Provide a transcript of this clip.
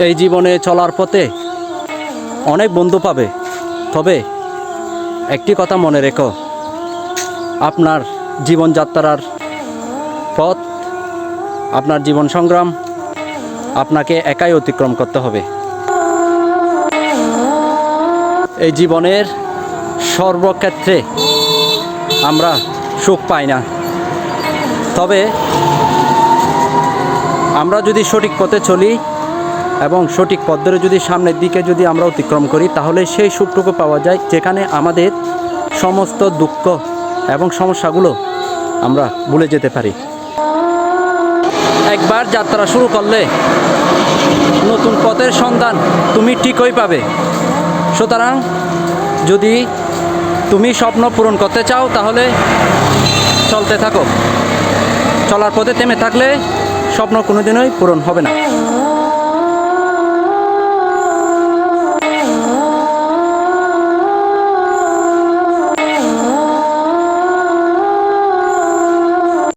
এই জীবনে চলার পথে অনেক বন্ধু পাবে, তবে একটি কথা মনে রেখো, আপনার জীবনযাত্রার পথ, আপনার জীবন সংগ্রাম আপনাকে একাই অতিক্রম করতে হবে। এই জীবনের সর্বক্ষেত্রে আমরা সুখ পাই না, তবে আমরা যদি সঠিক পথে চলি এবং সঠিক পথ ধরে যদি সামনের দিকে যদি আমরা অতিক্রম করি, তাহলে সেই সুখটুকু পাওয়া যায় যেখানে আমাদের সমস্ত দুঃখ এবং সমস্যাগুলো আমরা ভুলে যেতে পারি। একবার যাত্রা শুরু করলে নতুন পথের সন্ধান তুমি ঠিকই পাবে। সুতরাং যদি তুমি স্বপ্ন পূরণ করতে চাও, তাহলে চলতে থাকো। চলার পথে থেমে থাকলে স্বপ্ন কোনোদিনই পূরণ হবে না।